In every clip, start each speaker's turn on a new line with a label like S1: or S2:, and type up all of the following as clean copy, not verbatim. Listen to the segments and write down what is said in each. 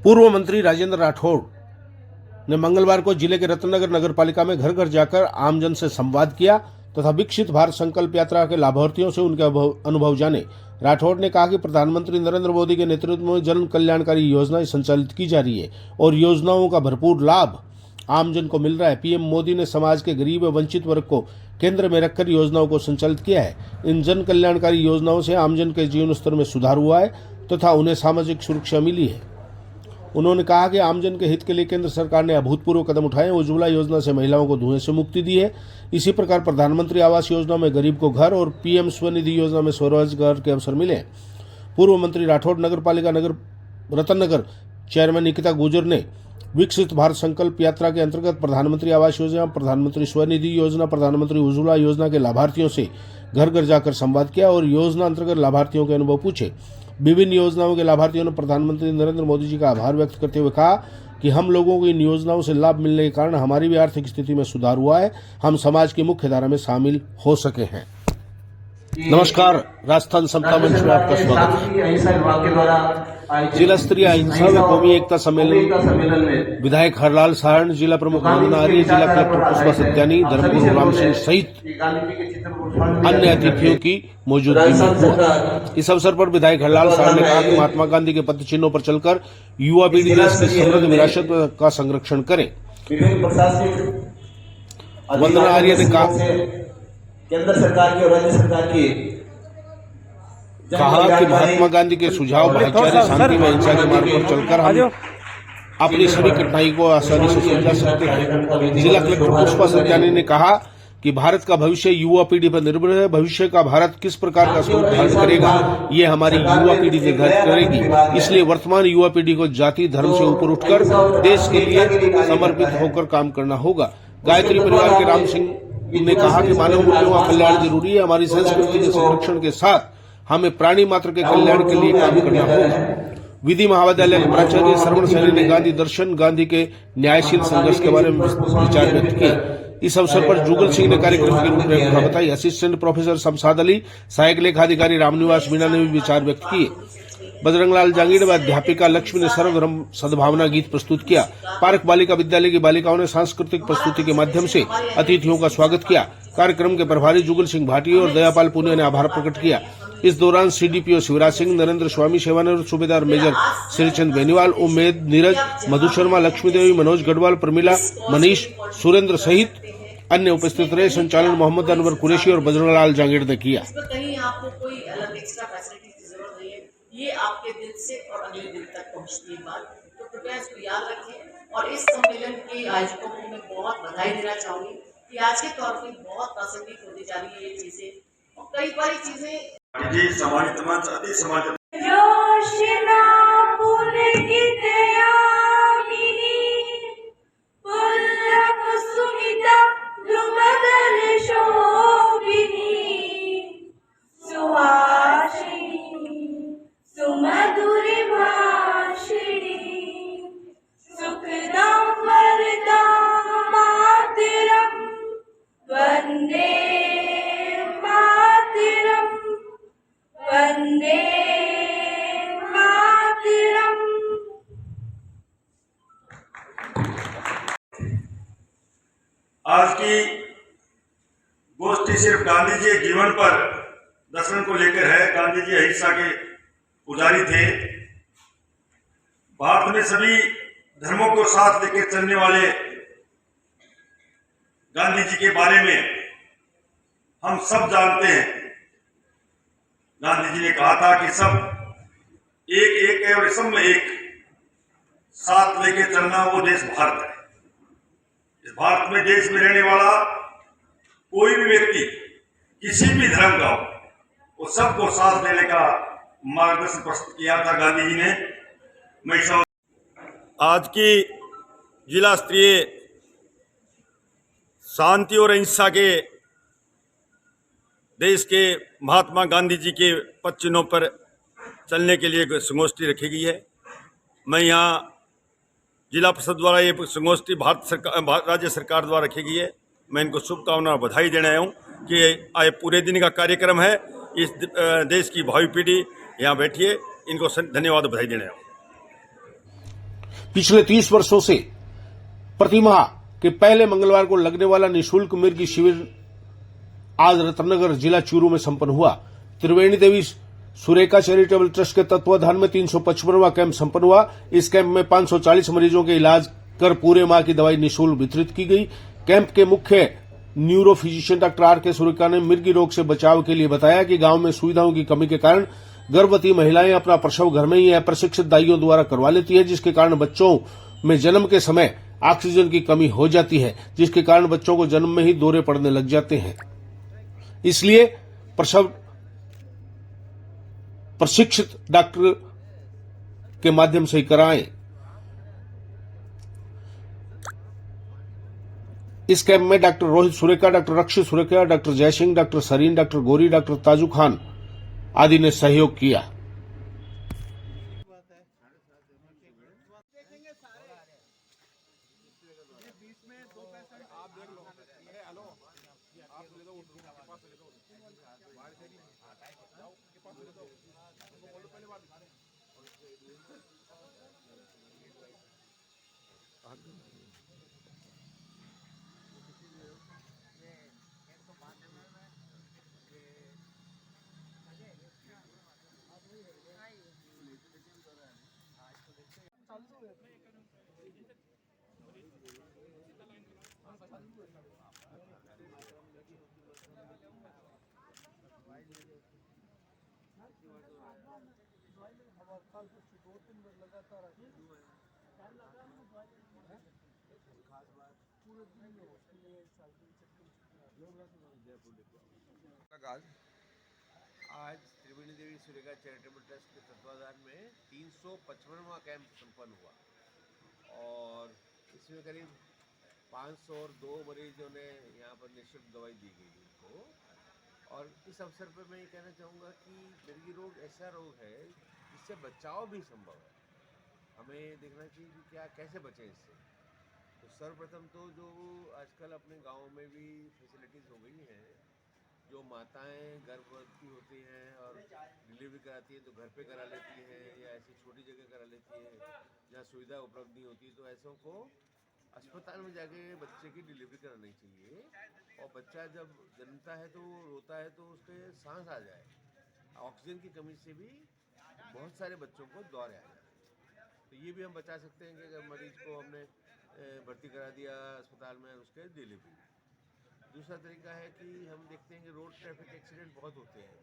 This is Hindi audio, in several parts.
S1: पूर्व मंत्री राजेंद्र राठौड़ ने मंगलवार को जिले के रत्ननगर नगर पालिका में घर घर जाकर आमजन से संवाद किया तथा विकसित भारत संकल्प यात्रा के लाभार्थियों से उनके अनुभव जाने। राठौड़ ने कहा कि प्रधानमंत्री नरेंद्र मोदी के नेतृत्व में जन कल्याणकारी योजनाएं संचालित की जा रही है और योजनाओं का भरपूर लाभ आमजन को मिल रहा है। पीएम मोदी ने समाज के गरीब व वंचित वर्ग को केंद्र में रखकर योजनाओं को संचालित किया है। इन जन कल्याणकारी योजनाओं से आमजन के जीवन स्तर में सुधार हुआ है तथा उन्हें सामाजिक सुरक्षा मिली है। उन्होंने कहा कि आमजन के हित के लिए केंद्र सरकार ने अभूतपूर्व कदम उठाए। उज्ज्वला योजना से महिलाओं को धुएं से मुक्ति दी है। इसी प्रकार प्रधानमंत्री आवास योजना में गरीब को घर और पीएम स्वनिधि योजना में स्वरोजगार के अवसर मिले। पूर्व मंत्री राठौड़ नगर पालिका नगर रतननगर चेयरमैन निकिता गुर्जर ने विकसित भारत संकल्प यात्रा के अंतर्गत प्रधानमंत्री आवास योजना, प्रधानमंत्री स्वनिधि योजना, प्रधानमंत्री उज्ज्वला योजना के लाभार्थियों से घर घर जाकर संवाद किया और योजना अंतर्गत लाभार्थियों के अनुभव पूछे। विभिन्न योजनाओं के लाभार्थियों ने प्रधानमंत्री नरेंद्र मोदी जी का आभार व्यक्त करते हुए कहा कि हम लोगों को इन योजनाओं से लाभ मिलने के कारण हमारी भी आर्थिक स्थिति में सुधार हुआ है, हम समाज की मुख्य धारा में शामिल हो सके हैं। नमस्कार, राजस्थान समता मंच में आपका स्वागत है। जिला स्तरीय अहिंसा व कौमी एकता सम्मेलन में विधायक हरलाल सारण, जिला प्रमुख वंदना आर्य, जिला कलेक्टर पुष्पा सत्यानी, धर्मपुर राम सिंह सहित अन्य अतिथियों की मौजूदगी में हुआ। इस अवसर पर विधायक हरलाल सारण ने कहा कि महात्मा गांधी के पथ चिन्हों पर चलकर युवा पीढ़ी देश की समृद्ध विरासत का संरक्षण करे। वंदना आर्य ने कहा
S2: केंद्र सरकार की और राज्य सरकार की
S1: कि महात्मा गांधी के सुझाव भाईचारे, शांति व हिंसा के मार्ग पर चलकर हम अपनी सभी कठिनाई को आसानी से सुलझा सकते हैं। जिला कलेक्टर पुष्पा सत्यानी ने कहा कि भारत का भविष्य युवा पीढ़ी पर निर्भर है। भविष्य का भारत किस प्रकार का स्वरूप धारण करेगा, ये हमारी युवा पीढ़ी निर्धारित करेगी। इसलिए वर्तमान युवा पीढ़ी को जाति धर्म से ऊपर उठकर देश के लिए समर्पित होकर काम करना होगा। गायत्री परिवार के राम सिंह ने कहा कि मानव मूल्यों का कल्याण जरूरी है। हमारी संस्कृति के संरक्षण के साथ हमें प्राणी मात्र के कल्याण के लिए काम करना होगा। विधि महाविद्यालय के प्राचार्य श्रवण सैनी ने गांधी दर्शन, गांधी के न्यायशील संघर्ष के बारे में विचार व्यक्त किए। इस अवसर पर जुगल सिंह ने कार्यक्रम की रूपरेखा बताई। असिस्टेंट प्रोफेसर शमशाद अली, सहायक लेखाधिकारी रामनिवास मीणा ने भी विचार व्यक्त किए। बजरंगलाल जांगीड़ व अध्यापिका लक्ष्मी ने सर्वधर्म सद्भावना गीत प्रस्तुत किया। पार्क बालिका विद्यालय की बालिकाओं ने सांस्कृतिक प्रस्तुति के माध्यम से अतिथियों का स्वागत किया। कार्यक्रम के प्रभारी जुगल सिंह भाटी और दयापाल पुनिया ने आभार प्रकट किया। इस दौरान सीडीपीओ शिवराज सिंह, नरेंद्र स्वामी सेवानिवृत्त सूबेदार मेजर श्रीचंद बेनीवाल, उमेद, नीरज, मधु शर्मा, लक्ष्मी देवी, मनोज गढ़वाल, प्रमिला, मनीष, सुरेंद्र सहित अन्य उपस्थित रहे। संचालन मोहम्मद अनवर कुरैशी और बजरंगलाल जांगीड़ ने किया।
S3: कहीं आपको कोई अलग एक्स्ट्रा फैसिलिटी की जरूरत नहीं है, ये आपके दिल से और अगले दिल तक पहुंचती है बात, तो कृपया इसको याद रखें। और इस सम्मेलन के आयोजकों को मैं बहुत बधाई देना चाहूंगी कि आज के तौर पर बहुत प्रासंगिक होती जा रही है ये चीजें, और कई बारी चीजें
S4: आज की गोष्ठी सिर्फ गांधी जी के जीवन पर दर्शन को लेकर है। गांधी जी अहिंसा के पुजारी थे। भारत में सभी धर्मों को साथ लेकर चलने वाले गांधी जी के बारे में हम सब जानते हैं। गांधी जी ने कहा था कि सब एक एक है और सब में एक साथ लेके चलना, वो देश भारत है। इस भारत में, देश में रहने वाला कोई भी व्यक्ति किसी भी धर्म का हो, वो सबको साथ लेने का मार्गदर्शन प्रस्तुत किया था गांधी जी ने। मैं आज की जिला स्तरीय शांति और अहिंसा के देश के महात्मा गांधी जी के पद चिन्हों पर चलने के लिए संगोष्ठी रखी गई है। मैं यहाँ जिला परिषद द्वारा ये संगोष्ठी राज्य सरकार द्वारा रखी गई है। मैं इनको शुभकामना और बधाई देने आया हूँ कि आज पूरे दिन का कार्यक्रम है। इस देश की भावी पीढ़ी यहाँ बैठी है, इनको धन्यवाद और बधाई देने आया हूँ।
S1: पिछले 30 वर्षों से प्रतिमाह के पहले मंगलवार को लगने वाला निःशुल्क मिर्गी शिविर आज रत्नगर जिला चूरू में संपन्न हुआ। त्रिवेणी देवी सुरेखा चैरिटेबल ट्रस्ट के तत्वाधान में 355वां कैंप संपन्न हुआ। इस कैंप में 540 मरीजों के इलाज कर पूरे माह की दवाई निःशुल्क वितरित की गई। कैंप के मुख्य neuro physician doctor R K. Surekha ने मिर्गी रोग से बचाव के लिए बताया कि गांव में सुविधाओं की कमी के कारण गर्भवती महिलाएं अपना प्रसव घर में ही या प्रशिक्षित दाइयों द्वारा करवा लेती है, जिसके कारण बच्चों में जन्म के समय ऑक्सीजन की कमी हो जाती है, जिसके कारण बच्चों को जन्म में ही दौरे पड़ने लग जाते हैं। इसलिए प्रसव प्रशिक्षित डॉक्टर के माध्यम से ही कराएं। इस कैंप में doctor Rohit Surekha, doctor Rakshit Surekha, doctor Jaisingh, doctor Sareen, doctor Gori, doctor Taju Khan आदि ने सहयोग किया।
S5: आज त्रिवेणी देवी सुरेखा चैरिटेबल ट्रस्ट के तत्वाधान में 355वां कैंप संपन्न हुआ और इसमें करीब 502 मरीजों ने यहाँ पर निःशुल्क दवाई दी गई उनको। और इस अवसर पर मैं ये कहना चाहूँगा कि मिर्गी रोग ऐसा रोग है जिससे बचाव भी संभव है। हमें देखना चाहिए कि क्या कैसे बचें इससे। तो सर्वप्रथम तो जो आजकल अपने गाँव में भी फैसिलिटीज़ हो गई हैं, जो माताएं गर्भवती होती हैं और डिलीवरी कराती हैं तो घर पे करा लेती हैं या ऐसी छोटी जगह करा लेती हैं जहाँ सुविधा उपलब्ध नहीं होती, तो ऐसों को अस्पताल में जाके बच्चे की डिलीवरी करानी चाहिए। और बच्चा जब जन्मता है तो रोता है तो उसके सांस आ जाए। ऑक्सीजन की कमी से भी बहुत सारे बच्चों को दौरे आ जाए, तो ये भी हम बचा सकते हैं कि अगर मरीज को हमने भर्ती करा दिया अस्पताल में उसके डिलीवरी। दूसरा तरीका है कि हम देखते हैं कि रोड ट्रैफिक एक्सीडेंट बहुत होते हैं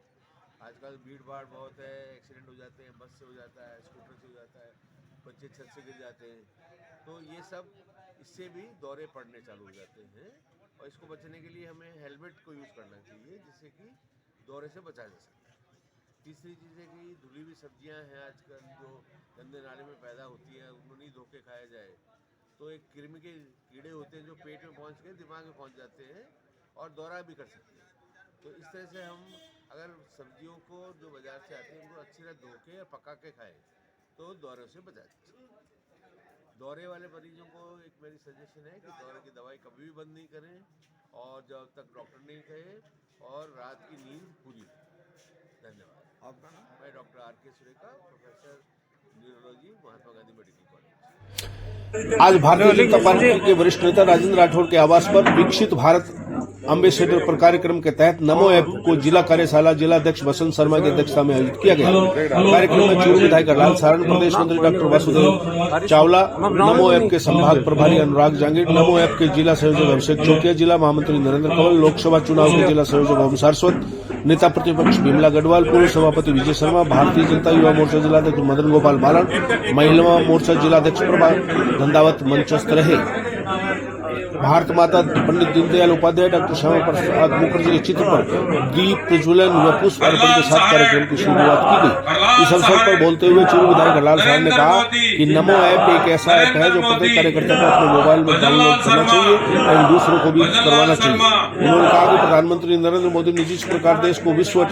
S5: आजकल, भीड़ भाड़ बहुत है, एक्सीडेंट हो जाते हैं, बस से हो जाता है, स्कूटर से हो जाता है, बच्चे छत से गिर जाते हैं, तो ये सब इससे भी दौरे पड़ने चालू हो जाते हैं। और इसको बचने के लिए हमें हेलमेट को यूज़ करना चाहिए जिससे कि दौरे से बचा जा सके। तीसरी चीज़ है कि धुली हुई सब्जियां हैं आजकल जो गंदे नाले में पैदा होती हैं, उनको नहीं धो के खाया जाए तो एक कृमि के कीड़े होते हैं जो पेट में पहुंच के दिमाग में पहुंच जाते हैं और दौरा भी कर सकते हैं। तो इस तरह से हम अगर सब्जियों को जो बाजार से आते हैं उनको अच्छी तरह धो के या पका के खाएं तो दौरे से बचा सकते हैं। दौरे वाले मरीजों को एक मेरी सजेशन है कि दौरे की दवाई कभी भी बंद नहीं करें और जब तक डॉक्टर नहीं कहे, और रात की नींद पूरी हो। धन्यवाद। आपका नाम? मैं doctor R K. Surekha, professor neurology, Mahatma Gandhi medical college.
S1: आज भारतीय जनता पार्टी के वरिष्ठ नेता राजेंद्र राठौड़ के आवास पर विकसित भारत अम्बेसडर पर कार्यक्रम के तहत नमो ऐप को जिला कार्यशाला जिलाध्यक्ष बसंत शर्मा की अध्यक्षता में आयोजित किया गया। कार्यक्रम में चूरू विधायक लाल सारण, प्रदेश मंत्री डॉक्टर वासुदेव चावला, नमो ऐप के संभाग प्रभारी अनुराग जांगीर, नमो ऐप के जिला संयोजक अभिषेक चौकिया, जिला महामंत्री नरेंद्र कंवल, लोकसभा चुनाव के जिला संयोजक ओम सारस्वत, नेता प्रतिपक्ष बिमला गढ़वाल, पूर्व सभापति विजय शर्मा, भारतीय जनता युवा मोर्चा जिलाध्यक्ष मदन गोपाल बालन, महिला मोर्चा जिलाध्यक्ष प्रभा धंधावत मंचस्थ रहे। भारत माता पंडित दीनदयाल उपाध्याय, डॉक्टर श्यामा प्रसाद मुखर्जी के चित्र पर दीप प्रज्वलन व पुष्प अर्पण के साथ कार्यक्रम की शुरुआत की गई। इस अवसर पर बोलते हुए चूरू विधायक लाल सारण ने कहा कि नमो ऐप एक ऐसा ऐप है जो प्रत्येक कार्यकर्ता को अपने मोबाइल में डाउनलोड करना चाहिए और दूसरों को भी करवाना चाहिए। उन्होंने कहा कि प्रधानमंत्री नरेंद्र मोदी ने जिस प्रकार देश को विश्व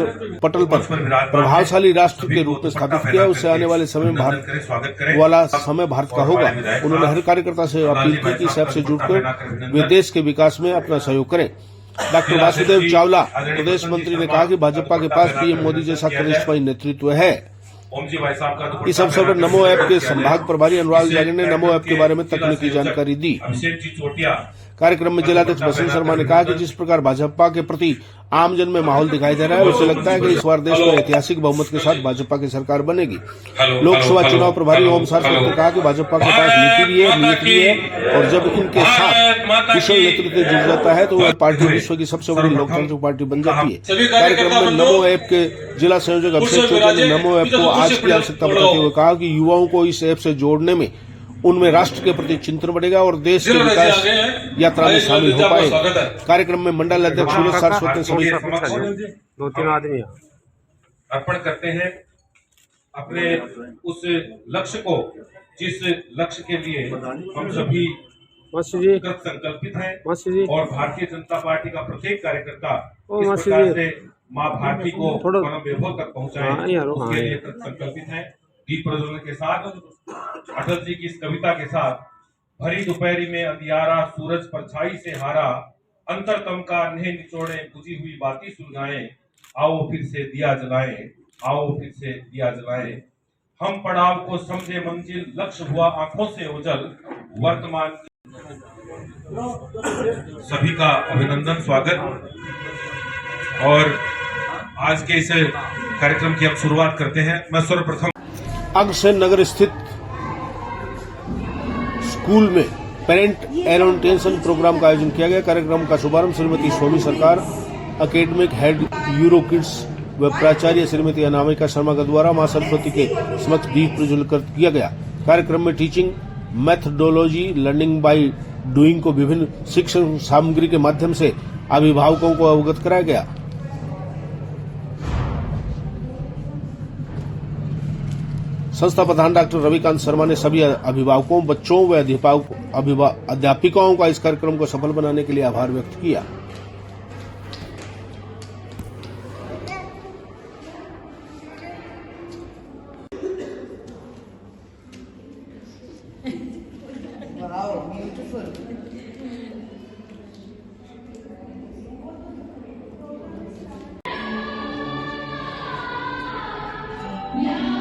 S1: पटल पर प्रभावशाली राष्ट्र के रूप में स्थापित किया, उससे आने वाले समय भारत का होगा। उन्होंने हर कार्यकर्ता से अपील की कि सबसे जुड़कर वे देश के विकास में अपना सहयोग करें। डॉक्टर वासुदेव चावला प्रदेश मंत्री ने कहा कि भाजपा के पास पीएम मोदी जैसा करिश्माई नेतृत्व है।
S6: ओम जी भाई साहब का
S1: इस अवसर पर नमो ऐप के संभाग प्रभारी अनुराग जागीर ने नमो ऐप के बारे में तकनीकी जानकारी दी।
S6: अभिषेक जी चोटिया
S1: कार्यक्रम में जिलाध्यक्ष बसंत शर्मा ने कहा कि जिस प्रकार भाजपा के प्रति आमजन में माहौल दिखाई दे रहा है, उससे लगता है कि इस बार देश में ऐतिहासिक बहुमत के साथ भाजपा की सरकार बनेगी। लोकसभा चुनाव प्रभारी ओम सारस्वत ने कहा कि भाजपा के पास नीति भी है, नीयत भी है, और जब इनके साथ कुशल नेतृत्व जुड़ जाता है तो वह पार्टी विश्व की सबसे बड़ी लोकतांत्रिक पार्टी बन जाती है। कार्यक्रम में नमो ऐप के जिला संयोजक अभिषेक चौधरी ने नमो ऐप को आज की आवश्यकता बताते हुए कहा कि युवाओं को इस ऐप से जोड़ने में उनमें राष्ट्र के प्रति चिंतन बढ़ेगा और देश के विकास यात्रा में शामिल हो पाए। कार्यक्रम में मंडल अध्यक्ष सूरज सारस्वत ने सभी
S7: 2-3 आदमी
S6: अर्पण करते हैं अपने उस लक्ष्य को जिस लक्ष्य के लिए हम सभी कृत संकल्पित हैं और भारतीय जनता पार्टी का प्रत्येक कार्यकर्ता इस प्रकार से माँ भारती को परम वैभव तक पहुंचाए उसके लिए कृत संकल्पित है। दीप प्रज्वलन के साथ अटल जी की इस कविता के साथ भरी दोपहरी में अंधियारा सूरज परछाई से हारा अंतरतम का नेह निचोड़े बुझी हुई बाती सुलगाएं आओ फिर से दिया जलाएं आओ फिर से दिया जलाएं हम पड़ाव को समझे मंजिल लक्ष्य हुआ आंखों से ओझल वर्तमान सभी का अभिनंदन स्वागत। और आज के इस कार्यक्रम की हम शुरुआत करते हैं। मैं सर्वप्रथम
S1: अग्रसेन नगर स्थित स्कूल में पेरेंट ओरिएंटेशन प्रोग्राम का आयोजन किया गया। कार्यक्रम का शुभारंभ श्रीमती स्वामी सरकार, एकेडमिक हेड यूरो किड्स व प्राचार्य श्रीमती अनामिका शर्मा के द्वारा मां सरस्वती के समक्ष दीप प्रज्वलित कर किया गया। कार्यक्रम में teaching methodology, learning by doing को विभिन्न शिक्षण सामग्री के माध्यम से अभिभावकों को अवगत कराया गया। संस्था प्रधान डॉक्टर रविकांत शर्मा ने सभी अभिभावकों, बच्चों व अध्यापिकाओं का इस कार्यक्रम को सफल बनाने के लिए आभार व्यक्त किया।
S8: Yeah.